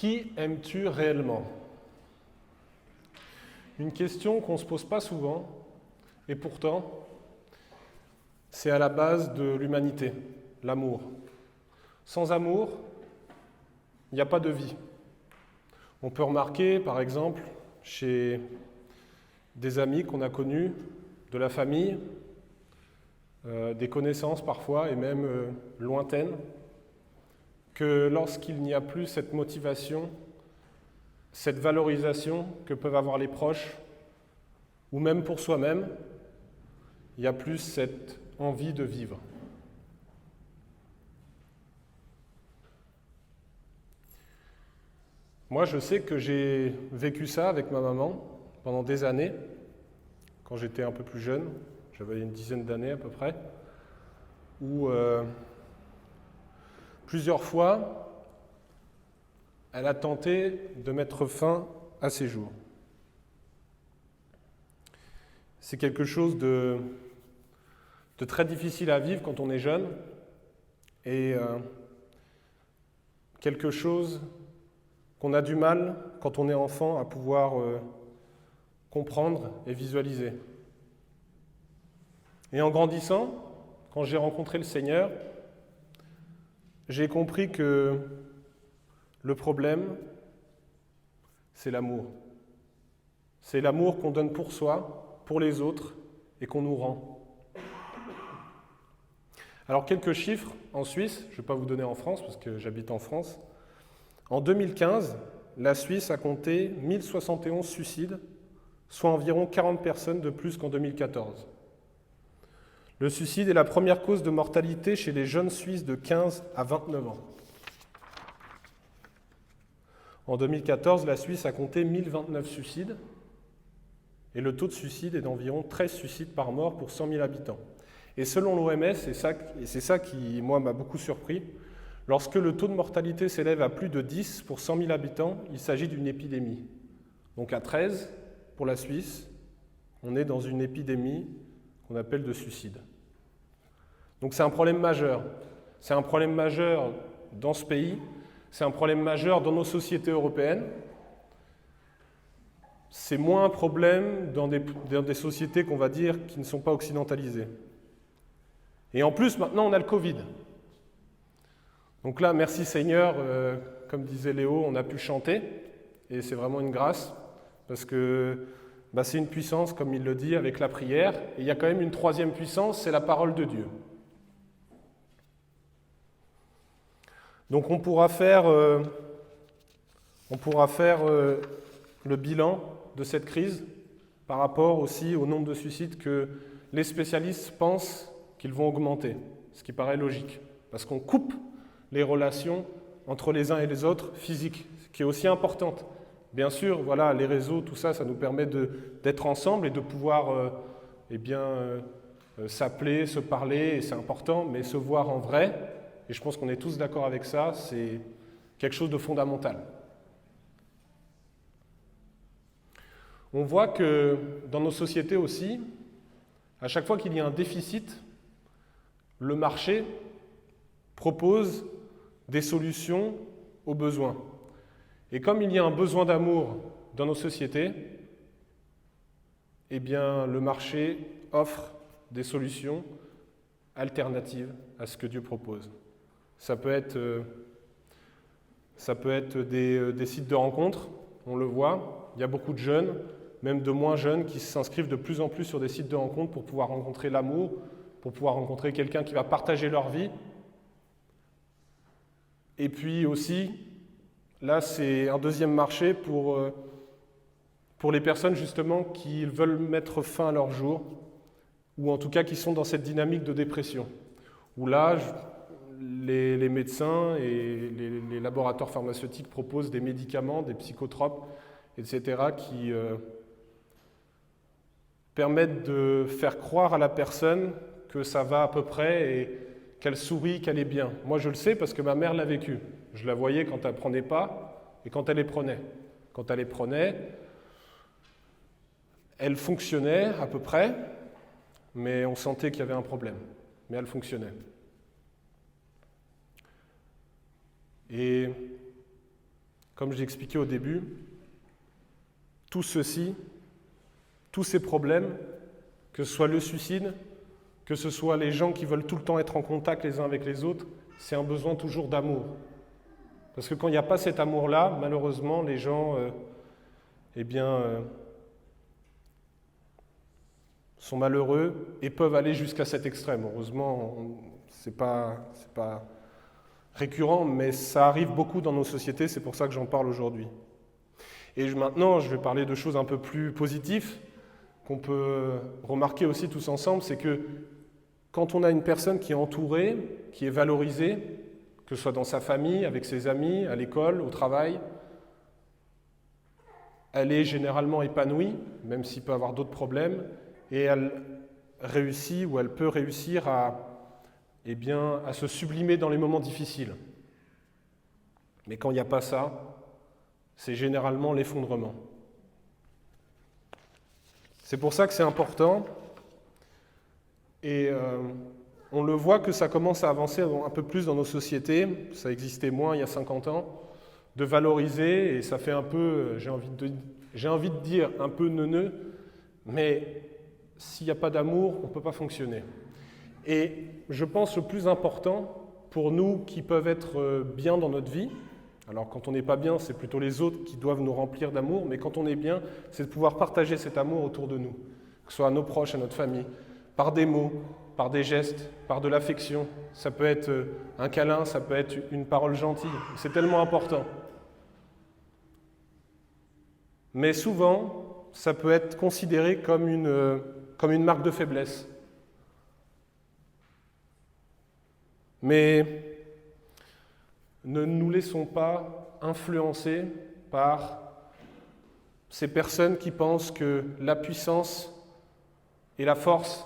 Qui aimes-tu réellement? Une question qu'on ne se pose pas souvent, et pourtant, c'est à la base de l'humanité, l'amour. Sans amour, il n'y a pas de vie. On peut remarquer, par exemple, chez des amis qu'on a connus, de la famille, des connaissances parfois, et même lointaines, que lorsqu'il n'y a plus cette motivation, cette valorisation que peuvent avoir les proches, ou même pour soi-même, il n'y a plus cette envie de vivre. Moi, je sais que j'ai vécu ça avec ma maman pendant des années, quand j'étais un peu plus jeune, j'avais une dizaine d'années à peu près, où plusieurs fois, elle a tenté de mettre fin à ses jours. C'est quelque chose de très difficile à vivre quand on est jeune et quelque chose qu'on a du mal, quand on est enfant, à pouvoir comprendre et visualiser. Et en grandissant, quand j'ai rencontré le Seigneur, j'ai compris que le problème, c'est l'amour. C'est l'amour qu'on donne pour soi, pour les autres, et qu'on nous rend. Alors quelques chiffres en Suisse, je ne vais pas vous donner en France, parce que j'habite en France. En 2015, la Suisse a compté 1071 suicides, soit environ 40 personnes de plus qu'en 2014. Le suicide est la première cause de mortalité chez les jeunes Suisses de 15 à 29 ans. En 2014, la Suisse a compté 1029 suicides et le taux de suicide est d'environ 13 suicides par mort pour 100 000 habitants. Et selon l'OMS, et c'est ça qui, moi, m'a beaucoup surpris, lorsque le taux de mortalité s'élève à plus de 10 pour 100 000 habitants, il s'agit d'une épidémie. Donc à 13, pour la Suisse, on est dans une épidémie qu'on appelle de suicide. Donc c'est un problème majeur. C'est un problème majeur dans ce pays, c'est un problème majeur dans nos sociétés européennes. C'est moins un problème dans des sociétés qu'on va dire qui ne sont pas occidentalisées. Et en plus, maintenant, on a le Covid. Donc là, merci Seigneur, comme disait Léo, on a pu chanter, et c'est vraiment une grâce, parce que c'est une puissance, comme il le dit, avec la prière, et il y a quand même une troisième puissance, c'est la parole de Dieu. Donc on pourra faire le bilan de cette crise par rapport aussi au nombre de suicides que les spécialistes pensent qu'ils vont augmenter, ce qui paraît logique, parce qu'on coupe les relations entre les uns et les autres physiques, ce qui est aussi importante. Bien sûr, voilà, les réseaux, tout ça, ça nous permet d'être ensemble et de pouvoir s'appeler, se parler, et c'est important, mais se voir en vrai, et je pense qu'on est tous d'accord avec ça, c'est quelque chose de fondamental. On voit que dans nos sociétés aussi, à chaque fois qu'il y a un déficit, le marché propose des solutions aux besoins. Et comme il y a un besoin d'amour dans nos sociétés, eh bien, le marché offre des solutions alternatives à ce que Dieu propose. Ça peut être des sites de rencontres, on le voit. Il y a beaucoup de jeunes, même de moins jeunes, qui s'inscrivent de plus en plus sur des sites de rencontres pour pouvoir rencontrer l'amour, pour pouvoir rencontrer quelqu'un qui va partager leur vie. Et puis aussi, là, c'est un deuxième marché pour les personnes justement qui veulent mettre fin à leur jour, ou en tout cas qui sont dans cette dynamique de dépression, où là, les médecins et les laboratoires pharmaceutiques proposent des médicaments, des psychotropes, etc., qui permettent de faire croire à la personne que ça va à peu près et qu'elle sourit, qu'elle est bien. Moi, je le sais parce que ma mère l'a vécu. Je la voyais quand elle ne prenait pas et quand elle les prenait. Quand elle les prenait, elle fonctionnait à peu près, mais on sentait qu'il y avait un problème. Mais elle fonctionnait. Et comme j'ai expliqué au début, tout ceci, tous ces problèmes, que ce soit le suicide, que ce soit les gens qui veulent tout le temps être en contact les uns avec les autres, c'est un besoin toujours d'amour. Parce que quand il n'y a pas cet amour-là, malheureusement, les gens sont malheureux et peuvent aller jusqu'à cet extrême. Heureusement, c'est pas récurrent, mais ça arrive beaucoup dans nos sociétés, c'est pour ça que j'en parle aujourd'hui. Et maintenant, je vais parler de choses un peu plus positives, qu'on peut remarquer aussi tous ensemble, c'est que quand on a une personne qui est entourée, qui est valorisée, que ce soit dans sa famille, avec ses amis, à l'école, au travail, elle est généralement épanouie, même s'il peut avoir d'autres problèmes, et elle réussit ou elle peut réussir à se sublimer dans les moments difficiles. Mais quand il n'y a pas ça, c'est généralement l'effondrement. C'est pour ça que c'est important, et on le voit que ça commence à avancer un peu plus dans nos sociétés, ça existait moins il y a 50 ans, de valoriser, et ça fait un peu, j'ai envie de dire, un peu neuneux, mais s'il n'y a pas d'amour, on ne peut pas fonctionner. Et je pense le plus important pour nous qui peuvent être bien dans notre vie, alors quand on n'est pas bien, c'est plutôt les autres qui doivent nous remplir d'amour, mais quand on est bien, c'est de pouvoir partager cet amour autour de nous, que ce soit à nos proches, à notre famille, par des mots, par des gestes, par de l'affection. Ça peut être un câlin, ça peut être une parole gentille, c'est tellement important. Mais souvent, ça peut être considéré comme une marque de faiblesse. Mais ne nous laissons pas influencer par ces personnes qui pensent que la puissance et la force,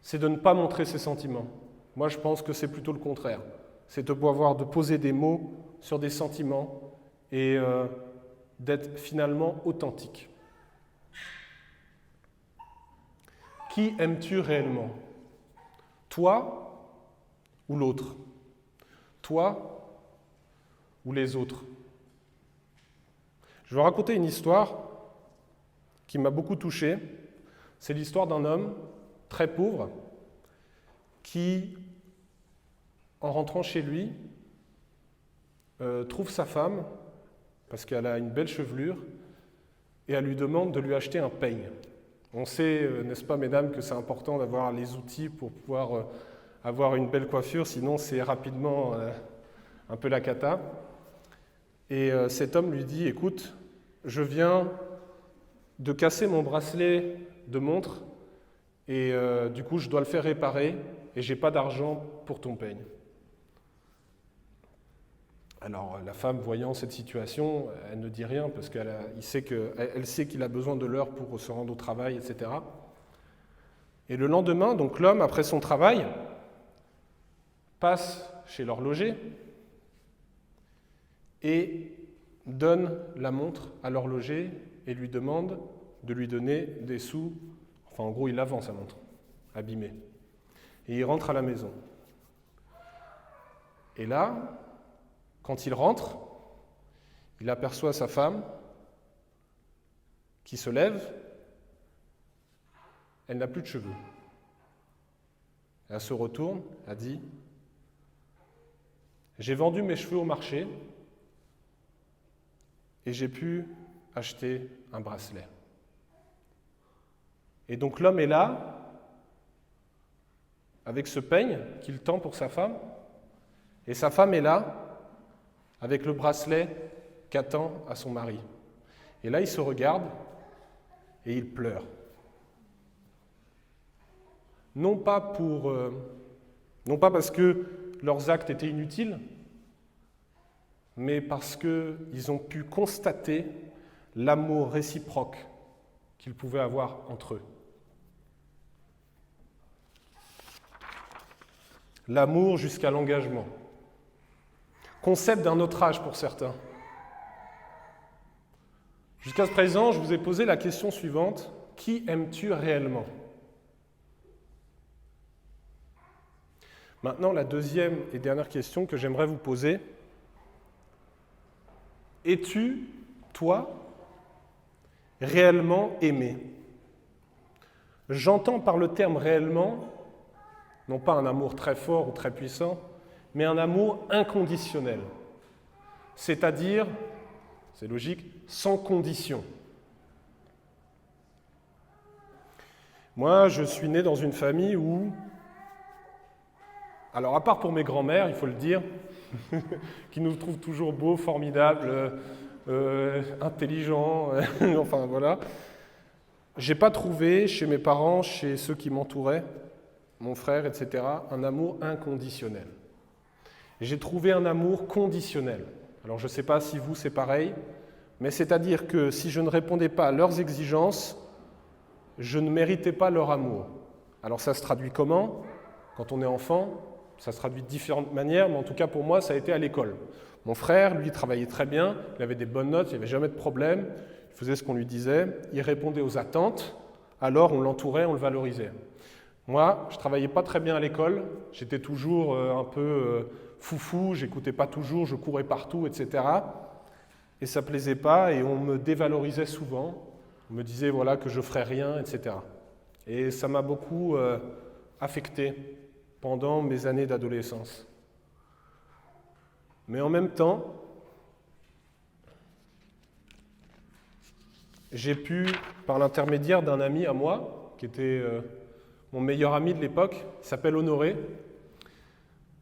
c'est de ne pas montrer ses sentiments. Moi, je pense que c'est plutôt le contraire. C'est de pouvoir poser des mots sur des sentiments et d'être finalement authentique. Qui aimes-tu réellement? Toi ou l'autre? Toi ou les autres? Je vais raconter une histoire qui m'a beaucoup touché. C'est l'histoire d'un homme très pauvre qui, en rentrant chez lui, trouve sa femme parce qu'elle a une belle chevelure et elle lui demande de lui acheter un peigne. On sait, n'est-ce pas, mesdames, que c'est important d'avoir les outils pour pouvoir avoir une belle coiffure, sinon c'est rapidement un peu la cata. Et cet homme lui dit, écoute, je viens de casser mon bracelet de montre et du coup je dois le faire réparer et j'ai pas d'argent pour ton peigne. Alors la femme, voyant cette situation, elle ne dit rien parce qu'elle sait qu'il a besoin de l'heure pour se rendre au travail, etc. Et le lendemain, donc l'homme, après son travail, passe chez l'horloger et donne la montre à l'horloger et lui demande de lui donner des sous. Enfin, en gros, il la vend sa montre, abîmée. Et il rentre à la maison. Et là, quand il rentre, il aperçoit sa femme qui se lève. Elle n'a plus de cheveux. Elle se retourne, elle dit « J'ai vendu mes cheveux au marché et j'ai pu acheter un bracelet. » Et donc l'homme est là, avec ce peigne qu'il tend pour sa femme, et sa femme est là, avec le bracelet qu'attend à son mari. Et là, il se regarde et il pleure. Non pas parce que leurs actes étaient inutiles, mais parce qu'ils ont pu constater l'amour réciproque qu'ils pouvaient avoir entre eux. L'amour jusqu'à l'engagement. Concept d'un autre âge pour certains. Jusqu'à présent, je vous ai posé la question suivante. Qui aimes-tu réellement? Maintenant, la deuxième et dernière question que j'aimerais vous poser, es-tu, toi, réellement aimé? J'entends par le terme réellement, non pas un amour très fort ou très puissant, mais un amour inconditionnel. C'est-à-dire, c'est logique, sans condition. Moi, je suis né dans une famille où, alors à part pour mes grands-mères, il faut le dire, qui nous trouvent toujours beaux, formidables, intelligents, enfin voilà, j'ai pas trouvé chez mes parents, chez ceux qui m'entouraient, mon frère, etc., un amour inconditionnel. J'ai trouvé un amour conditionnel. Alors je ne sais pas si vous c'est pareil, mais c'est-à-dire que si je ne répondais pas à leurs exigences, je ne méritais pas leur amour. Alors ça se traduit comment? Quand on est enfant, ça se traduit de différentes manières, mais en tout cas pour moi ça a été à l'école. Mon frère, lui, travaillait très bien, il avait des bonnes notes, il n'y avait jamais de problème, il faisait ce qu'on lui disait, il répondait aux attentes, alors on l'entourait, on le valorisait. Moi, je ne travaillais pas très bien à l'école, j'étais toujours un peu foufou, j'écoutais pas toujours, je courais partout, etc. Et ça ne plaisait pas et on me dévalorisait souvent, on me disait voilà, que je ne ferais rien, etc. Et ça m'a beaucoup affecté pendant mes années d'adolescence. Mais en même temps, j'ai pu, par l'intermédiaire d'un ami à moi, qui était mon meilleur ami de l'époque, il s'appelle Honoré,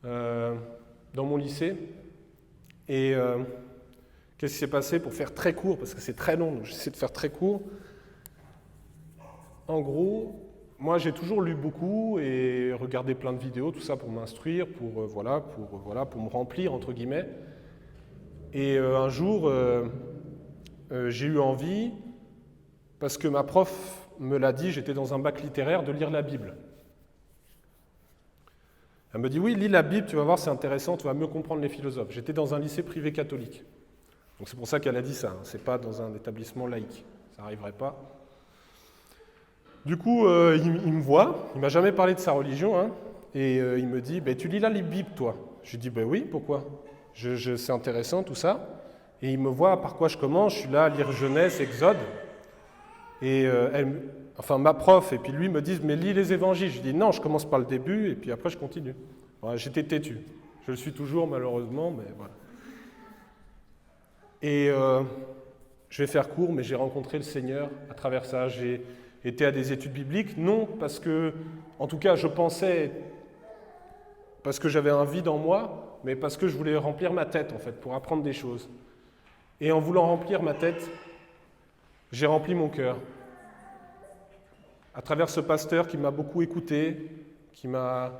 dans mon lycée. Et qu'est-ce qui s'est passé pour faire très court, parce que c'est très long, donc j'essaie de faire très court. En gros, moi j'ai toujours lu beaucoup et regardé plein de vidéos, tout ça pour m'instruire, pour me remplir, entre guillemets. Et un jour, j'ai eu envie, parce que ma prof me l'a dit, j'étais dans un bac littéraire, de lire la Bible. Elle me dit, oui, lis la Bible, tu vas voir, c'est intéressant, tu vas mieux comprendre les philosophes. J'étais dans un lycée privé catholique. Donc c'est pour ça qu'elle a dit ça, hein. C'est pas dans un établissement laïque, ça n'arriverait pas. Du coup, il me voit, il m'a jamais parlé de sa religion, hein, et il me dit, tu lis la Bible, toi? Je lui dis, oui, pourquoi? C'est intéressant, tout ça. Et il me voit par quoi je commence, je suis là à lire Genèse, Exode, et ma prof et puis lui me disent, mais lis les évangiles. Je dis, non, je commence par le début, et puis après je continue. Voilà, j'étais têtu. Je le suis toujours, malheureusement, mais voilà. Et je vais faire court, mais j'ai rencontré le Seigneur à travers ça. J'ai été à des études bibliques, non parce que, en tout cas, je pensais, parce que j'avais un vide en moi, mais parce que je voulais remplir ma tête, en fait, pour apprendre des choses. Et en voulant remplir ma tête, j'ai rempli mon cœur. À travers ce pasteur qui m'a beaucoup écouté, qui a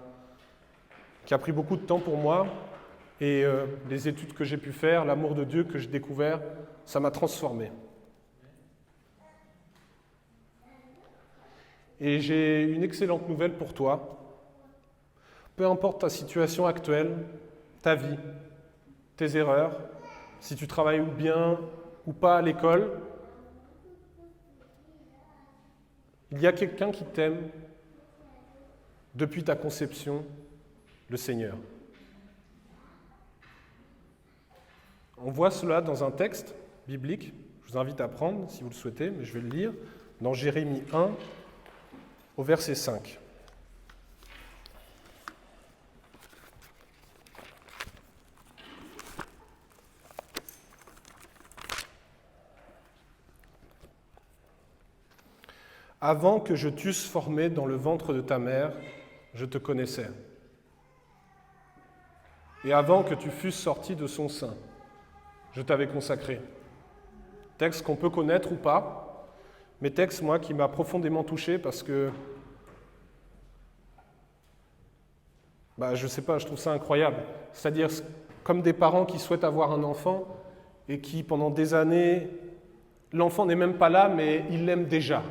pris beaucoup de temps pour moi, et les études que j'ai pu faire, l'amour de Dieu que j'ai découvert, ça m'a transformé. Et j'ai une excellente nouvelle pour toi. Peu importe ta situation actuelle, ta vie, tes erreurs, si tu travailles ou bien ou pas à l'école, il y a quelqu'un qui t'aime depuis ta conception, le Seigneur. On voit cela dans un texte biblique, je vous invite à prendre si vous le souhaitez, mais je vais le lire, dans Jérémie 1, au verset 5. Avant que je t'eusse formé dans le ventre de ta mère, je te connaissais. Et avant que tu fusses sorti de son sein, je t'avais consacré. Texte qu'on peut connaître ou pas, mais texte, moi, qui m'a profondément touché parce que, je sais pas, je trouve ça incroyable. C'est-à-dire, comme des parents qui souhaitent avoir un enfant et qui, pendant des années, l'enfant n'est même pas là, mais il l'aime déjà.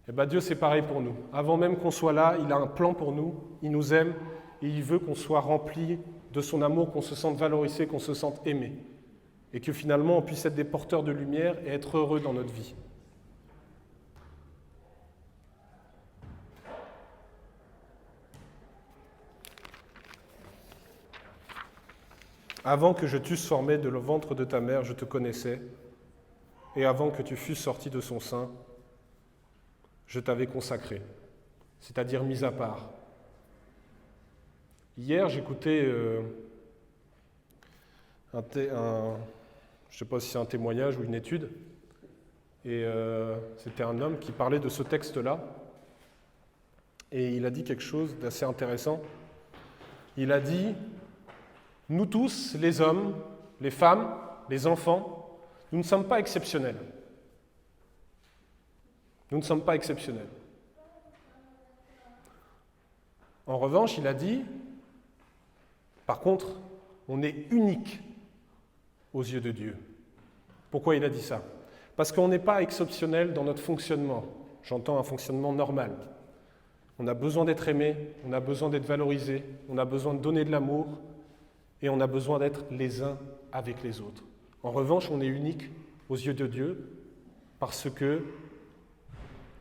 Et Dieu, c'est pareil pour nous. Avant même qu'on soit là, il a un plan pour nous, il nous aime et il veut qu'on soit rempli de son amour, qu'on se sente valorisé, qu'on se sente aimé. Et que finalement, on puisse être des porteurs de lumière et être heureux dans notre vie. Avant que je t'eusse formé de le ventre de ta mère, je te connaissais, et avant que tu fusses sorti de son sein, je t'avais consacré, c'est-à-dire mis à part. Hier, j'écoutais je ne sais pas si c'est un témoignage ou une étude, et c'était un homme qui parlait de ce texte-là, et il a dit quelque chose d'assez intéressant. Il a dit « Nous tous, les hommes, les femmes, les enfants, nous ne sommes pas exceptionnels. Nous ne sommes pas exceptionnels. » En revanche, il a dit « Par contre, on est unique aux yeux de Dieu. » Pourquoi il a dit ça? Parce qu'on n'est pas exceptionnel dans notre fonctionnement. J'entends un fonctionnement normal. On a besoin d'être aimé, on a besoin d'être valorisé, on a besoin de donner de l'amour et on a besoin d'être les uns avec les autres. En revanche, on est unique aux yeux de Dieu parce qu'il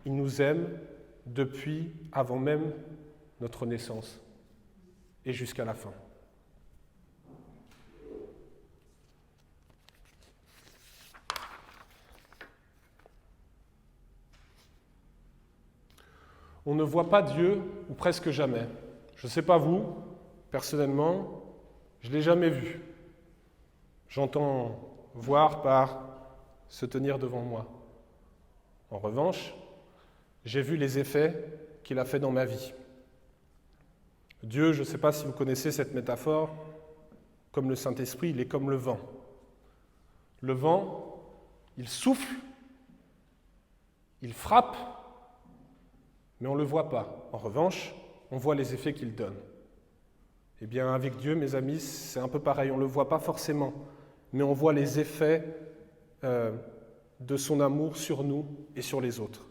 nous aime depuis avant même notre naissance et jusqu'à la fin. On ne voit pas Dieu, ou presque jamais. Je ne sais pas vous, personnellement, je ne l'ai jamais vu. J'entends voir par se tenir devant moi. En revanche, j'ai vu les effets qu'il a fait dans ma vie. Dieu, je ne sais pas si vous connaissez cette métaphore, comme le Saint-Esprit, il est comme le vent. Le vent, il souffle, il frappe, mais on ne le voit pas. En revanche, on voit les effets qu'il donne. Eh bien, avec Dieu, mes amis, c'est un peu pareil. On ne le voit pas forcément, mais on voit les effets de son amour sur nous et sur les autres.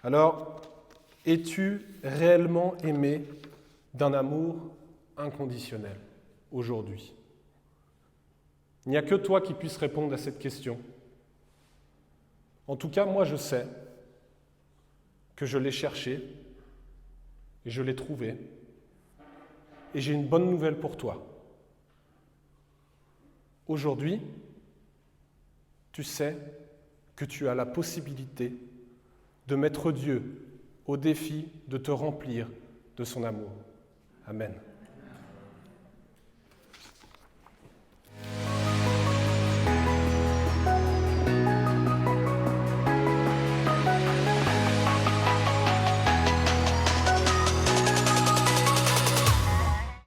Alors, es-tu réellement aimé d'un amour inconditionnel aujourd'hui? Il n'y a que toi qui puisses répondre à cette question. En tout cas, moi, je sais que je l'ai cherché et je l'ai trouvé. Et j'ai une bonne nouvelle pour toi. Aujourd'hui, tu sais que tu as la possibilité de mettre Dieu au défi de te remplir de son amour. Amen.